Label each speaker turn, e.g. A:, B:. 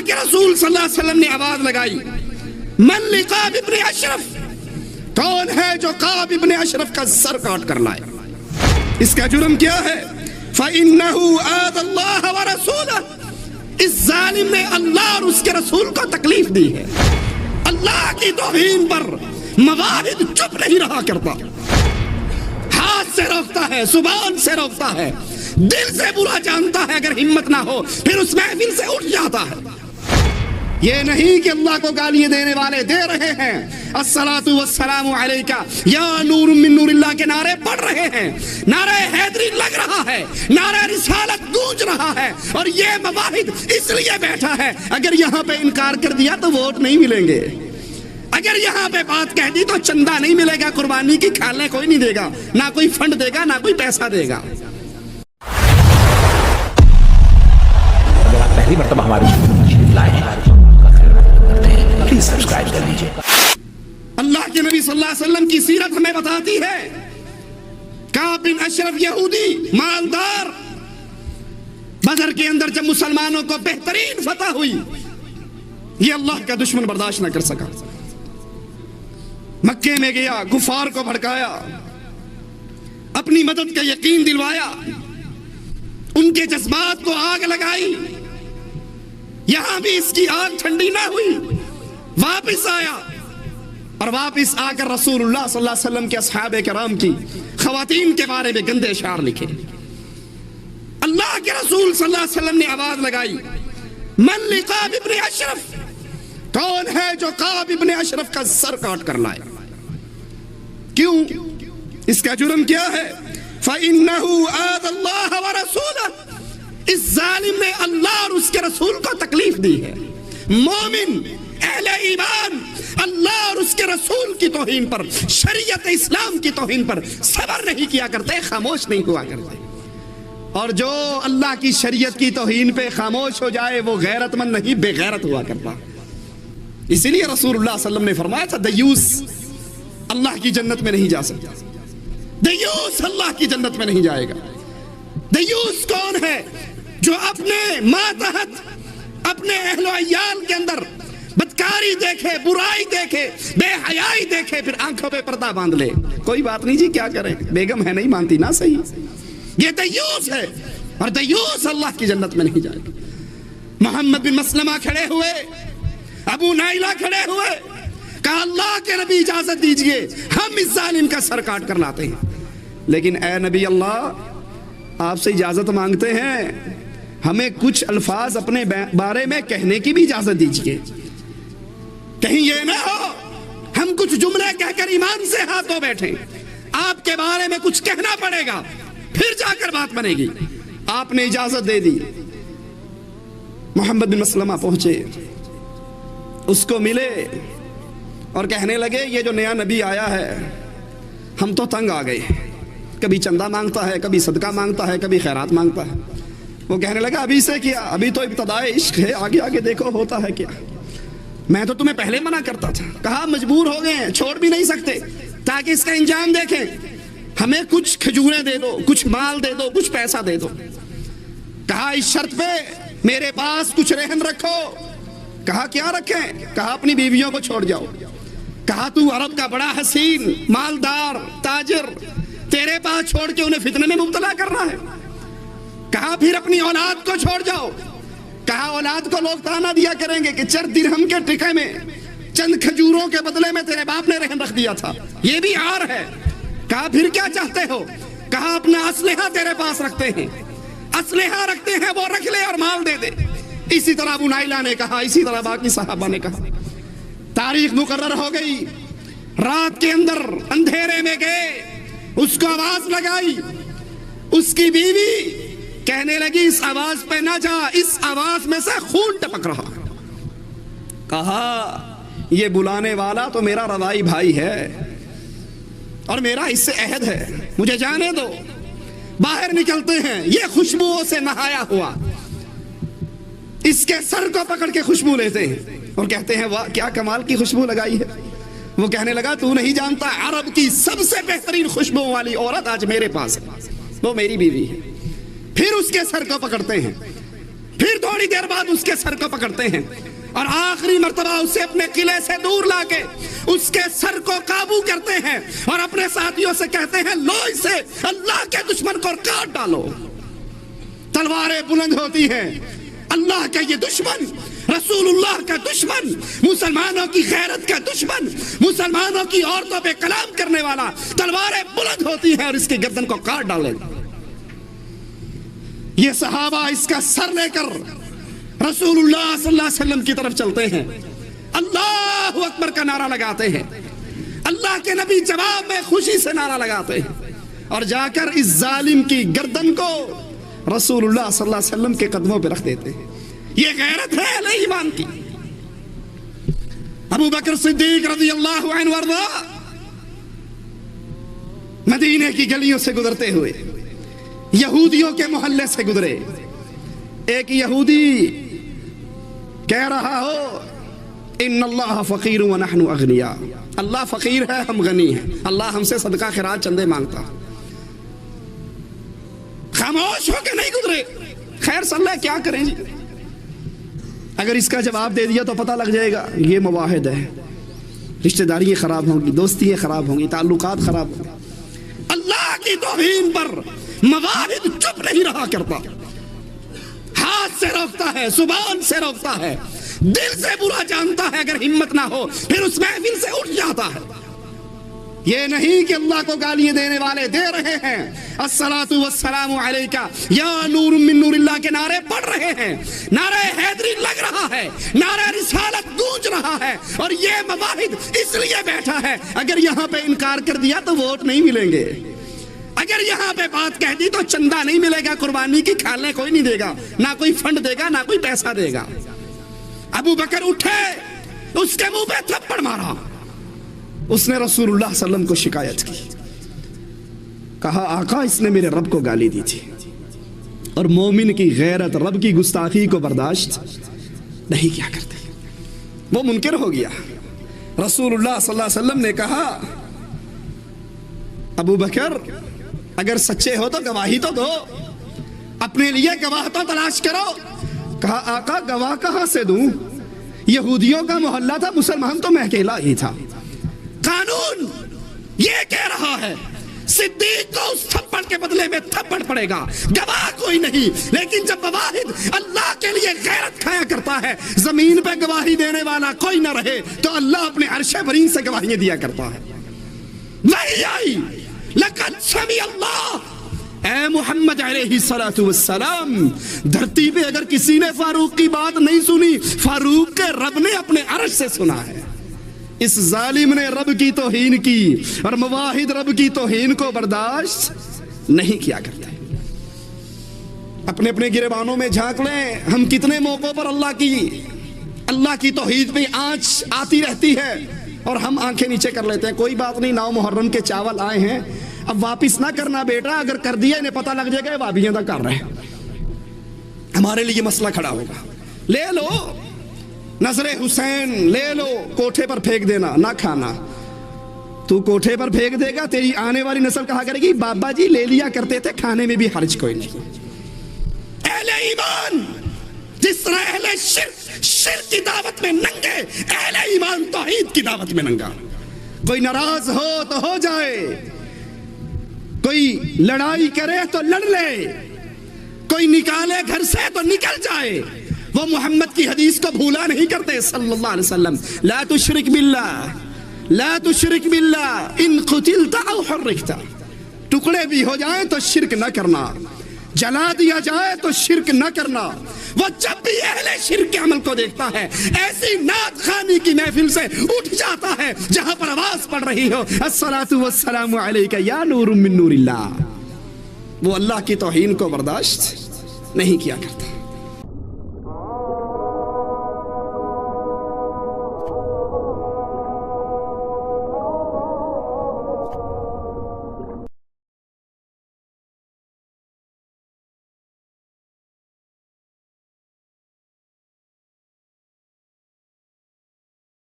A: اللہ کے رسول صلی اللہ علیہ وسلم نے آواز لگائی، من لقاب ابن اشرف، کون ہے جو قاب ابن اشرف کا سر کاٹ کر لائے؟ اس کا جرم کیا ہے؟ فَإِنَّهُ آذَى اللَّهَ وَرَسُولَهُ، اس ظالم نے اللہ اور اس کے رسول کو تکلیف دی ہے۔ اللہ کی توہین پر مواحد چپ نہیں رہا کرتا، ہاتھ سے روکتا ہے، زبان سے روکتا ہے، دل سے برا جانتا ہے، اگر ہمت نہ ہو پھر اس محفل سے اٹھ جاتا ہے۔ یہ نہیں کہ اللہ کو گالیاں دینے والے دے رہے ہیں الصلاۃ والسلام علیکہ یا نور من نور اللہ کے نعرے پڑھ رہے ہیں، نعرہ حیدری لگ رہا ہے، نعرہ رسالت گونج رہا ہے، اور یہ مواحد اس لیے بیٹھا ہے اگر یہاں پہ انکار کر دیا تو ووٹ نہیں ملیں گے، اگر یہاں پہ بات کہہ دی تو چندہ نہیں ملے گا، قربانی کی کھالیں کوئی نہیں دے گا، نہ کوئی فنڈ دے گا، نہ کوئی پیسہ دے گا۔
B: اگر آپ پہلی مرتبہ ہماری لائک پلیز سبسکرائب کر لیجئے۔
A: اللہ کے نبی صلی اللہ علیہ وسلم کی سیرت ہمیں بتاتی ہے، کعب بن اشرف یہودی مالدار، بدر کے اندر جب مسلمانوں کو بہترین فتح ہوئی، یہ اللہ کا دشمن برداشت نہ کر سکا، مکے میں گیا، کفار کو بھڑکایا، اپنی مدد کا یقین دلوایا، ان کے جذبات کو آگ لگائی، یہاں بھی اس کی آگ ٹھنڈی نہ ہوئی، واپس آیا، اور واپس آ کر رسول اللہ صلی اللہ علیہ وسلم کے اصحاب کرام کی خواتین کے بارے میں گندے اشعار لکھے۔ اللہ کے رسول صلی اللہ علیہ وسلم نے آواز لگائی، من لقاب ابن اشرف، کون ہے جو قاب ابن اشرف کا سر کاٹ کر لائے؟ کیوں؟ اس کا جرم کیا ہے؟ فَإِنَّهُ آذَى اللَّهَ وَرَسُولَهُ، اس ظالم نے اللہ اور اس کے رسول کو تکلیف دی ہے۔ مومن اہل ایمان اللہ اور اس کے رسول کی توہین پر، شریعت اسلام کی توہین پر صبر نہیں کیا کرتے، خاموش نہیں ہوا کرتے، اور جو اللہ کی شریعت کی توہین پہ خاموش ہو جائے وہ غیرت مند نہیں، بے غیرت ہوا کرتا۔ اسی لیے رسول اللہ صلی اللہ علیہ وسلم نے فرمایا تھا دیوس اللہ کی جنت میں نہیں جا سکتا، دیوس اللہ کی جنت میں نہیں جائے گا۔ دیوس کون ہے؟ جو اپنے ماتحت، اپنے اہل و عیال کے اندر بدکاری دیکھے، برائی دیکھے، بے حیائی دیکھے، پھر آنکھوں پہ پردہ باندھ لے، کوئی بات نہیں جی کیا کریں، بیگم ہے نہیں مانتی نا، صحیح، یہ دیوس ہے، اور دیوس اللہ کی جنت میں نہیں جائے گا۔ محمد بن مسلمہ کھڑے ہوئے، ابو نائلہ کھڑے ہوئے، کہا اللہ کے نبی اجازت دیجئے، ہم اس ظالم کا سر کاٹ کر لاتے ہیں۔ لیکن اے نبی اللہ، آپ سے اجازت مانگتے ہیں، ہمیں کچھ الفاظ اپنے بارے میں کہنے کی بھی اجازت دیجئے، کہیں یہ نہ ہو ہم کچھ جملے کہہ کر ایمان سے ہاتھوں بیٹھیں، آپ کے بارے میں کچھ کہنا پڑے گا، پھر جا کر بات بنے گی۔ آپ نے اجازت دے دی، محمد بن مسلمہ پہنچے، اس کو ملے اور کہنے لگے یہ جو نیا نبی آیا ہے ہم تو تنگ آ گئے، کبھی چندہ مانگتا ہے، کبھی صدقہ مانگتا ہے، کبھی خیرات مانگتا ہے۔ وہ کہنے لگا ابھی سے کیا، ابھی تو ابتدائے عشق ہے، آگے آگے دیکھو ہوتا ہے کیا، میں تو تمہیں پہلے منع کرتا تھا۔ کہا مجبور ہو گئے ہیں، چھوڑ بھی نہیں سکتے، تاکہ اس کا انجام دیکھیں، ہمیں کچھ کھجوریں دے دو، کچھ مال دے دو، کچھ پیسہ دے دو۔ کہا اس شرط پہ میرے پاس کچھ رہن رکھو۔ کہا کیا رکھیں؟ کہا اپنی بیویوں کو چھوڑ جاؤ۔ کہا تو عرب کا بڑا حسین، مالدار، تاجر، تیرے پاس چھوڑ کے انہیں فتنے میں مبتلا کرنا ہے؟ کہا پھر اپنی اولاد کو چھوڑ جاؤ۔ کہا اولاد کو لوگ تانا دیا کریں گے کہ 4 درہم کے ٹکے میں چند کھجوروں کے بدلے میں تیرے باپ نے رہن رکھ دیا تھا، یہ بھی عار ہے۔ کہا پھر کیا چاہتے ہو؟ کہا اپنا اسلحہ تیرے پاس رکھتے ہیں، اسلحہ رکھتے ہیں، وہ رکھ لے اور مال دے دے۔ اسی طرح ابو نائلہ نے کہا، اسی طرح باقی صحابہ نے کہا۔ تاریخ مقرر ہو گئی، رات کے اندر اندھیرے میں گئے، اس کو آواز لگائی، اس کی بیوی کہنے لگی اس آواز پہ نہ جا، اس آواز میں سے خون ٹپک رہا۔ کہا یہ بلانے والا تو میرا روائی بھائی ہے اور میرا اس سے عہد ہے، مجھے جانے دو۔ باہر نکلتے ہیں، یہ خوشبوؤں سے نہایا ہوا، اس کے سر کو پکڑ کے خوشبو لیتے ہیں اور کہتے ہیں واہ کیا کمال کی خوشبو لگائی ہے۔ وہ کہنے لگا تو نہیں جانتا، عرب کی سب سے بہترین خوشبو والی عورت آج میرے پاس ہے، وہ میری بیوی ہے۔ پھر اس کے سر کو پکڑتے ہیں، پھر تھوڑی دیر بعد اس کے سر کو پکڑتے ہیں اور آخری مرتبہ اسے اپنے قلعے سے دور لا کے اس کے سر کو قابو کرتے ہیں اور اپنے ساتھیوں سے کہتے ہیں لو اسے اللہ کے دشمن کو کاٹ ڈالو. تلواریں بلند ہوتی ہیں. اللہ کا یہ دشمن، رسول اللہ کا دشمن، مسلمانوں کی غیرت کا دشمن، مسلمانوں کی عورتوں پہ کلام کرنے والا، تلواریں بلند ہوتی ہیں اور اس کی گردن کو کاٹ ڈالے. یہ صحابہ اس کا سر لے کر رسول اللہ صلی اللہ علیہ وسلم کی طرف چلتے ہیں. اللہ اکبر کا نعرہ لگاتے ہیں. اللہ کے نبی جواب میں خوشی سے نعرہ لگاتے ہیں اور جا کر اس ظالم کی گردن کو رسول اللہ صلی اللہ علیہ وسلم کے قدموں پہ رکھ دیتے ہیں. یہ غیرت ہے اہل ایمان کی. ابو بکر صدیق رضی اللہ عنہ وارضا مدینے کی گلیوں سے گزرتے ہوئے یہودیوں کے محلے سے گزرے. ایک یہودی کہہ رہا ہو ان اللہ فقیر ونحن اغنیاء، اللہ فقیر ہے ہم غنی ہیں، اللہ ہم سے صدقہ خیرات چندے مانگتا. خاموش ہو کے نہیں گزرے. خیر صلی اللہ کیا کریں جی. اگر اس کا جواب دے دیا تو پتہ لگ جائے گا یہ مواحد ہے، رشتہ داریاں خراب ہوں گی، دوستیاں خراب ہوں گی، تعلقات خراب ہوں گی. اللہ کی توہین پر مواحد چپ نہیں رہا کرتا. ہاتھ سے روکتا ہے، زبان سے روکتا ہے، دل سے برا جانتا ہے. اگر ہمت نہ ہو پھر اس محفل سے اٹھ جاتا ہے. یہ نہیں کہ اللہ کو گالیاں دینے والے دے رہے ہیں، الصلاۃ والسلام علیکہ یا نور من نور اللہ کے نعرے پڑھ رہے ہیں، نعرہ حیدری لگ رہا ہے، نعرہ رسالت گونج رہا ہے اور یہ مواحد اس لیے بیٹھا ہے اگر یہاں پہ انکار کر دیا تو ووٹ نہیں ملیں گے، اگر یہاں پہ بات کہہ دی تو چندہ نہیں ملے گا، قربانی کی کھالنے کوئی نہیں دے گا، نہ کوئی فنڈ دے گا، نہ کوئی پیسہ دے گا. ابو بکر اٹھے، اس کے منہ پہ تھپڑ مارا. اس نے رسول اللہ صلی اللہ علیہ وسلم کو شکایت کی، کہا آقا اس نے میرے رب کو گالی دی تھی. اور مومن کی غیرت رب کی گستاخی کو برداشت نہیں کیا کرتے. وہ منکر ہو گیا. رسول اللہ صلی اللہ علیہ وسلم نے کہا ابو بکر اگر سچے ہو تو گواہی تو دو، اپنے لیے گواہ تو تلاش کرو. کہا آقا گواہ کہاں سے دوں، یہودیوں کا محلہ تھا، مسلمان تو میں اکیلا ہی تھا. قانون یہ کہہ رہا ہے صدیق کو اس تھپڑ کے بدلے میں تھپڑ پڑے گا، گواہ کوئی نہیں. لیکن جب مواحد اللہ کے لیے غیرت کھایا کرتا ہے، زمین پہ گواہی دینے والا کوئی نہ رہے تو اللہ اپنے عرش برین سے گواہیاں دیا کرتا ہے. وحی آئی لقد سمع اللہ، اے محمد علیہ السلام، دھرتی پہ اگر کسی نے فاروق کی بات نہیں سنی، فاروق کے رب نے اپنے عرش سے سنا ہے. اس ظالم نے رب کی توہین کی اور مواحد رب کی توہین کو برداشت نہیں کیا کرتے. اپنے اپنے گریبانوں میں جھانک لیں، ہم کتنے موقعوں پر اللہ کی توحید پہ آنچ آتی رہتی ہے اور ہم آنکھیں نیچے کر لیتے ہیں. کوئی بات نہیں، 9 محرم کے چاول آئے ہیں، اب واپس نہ کرنا بیٹا، اگر کر دیا انہیں پتہ لگ جائے گا وابیاں دا کر رہے ہیں، ہمارے لیے مسئلہ کھڑا ہوگا. لے لو نظر حسین، لے لو، کوٹھے پر پھینک دینا، نہ کھانا. تو کوٹھے پر پھینک دے گا، تیری آنے والی نسل کہا کرے گی بابا جی لے لیا کرتے تھے، کھانے میں بھی حرج کوئی نہیں. اہل ایمان جس طرح اہل شرک کی دعوت میں ننگے، اہل ایمان توحید کی دعوت میں ننگا. کوئی ناراض ہو تو ہو جائے، کوئی لڑائی کرے تو لڑ لے، کوئی نکالے گھر سے تو نکل جائے. وہ محمد کی حدیث کو بھولا نہیں کرتے صلی اللہ علیہ وسلم، لا تشرک باللہ، لا تشرک باللہ ان قتلت او حرکت. ٹکڑے بھی ہو جائیں تو شرک نہ کرنا، جلا دیا جائے تو شرک نہ کرنا. وہ جب بھی اہل شرک کے عمل کو دیکھتا ہے ایسی نعت خوانی کی محفل سے اٹھ جاتا ہے جہاں پر آواز پڑ رہی ہو الصلاۃ والسلام علیکہ یا نور من نور اللہ. وہ اللہ کی توہین کو برداشت نہیں کیا کرتا.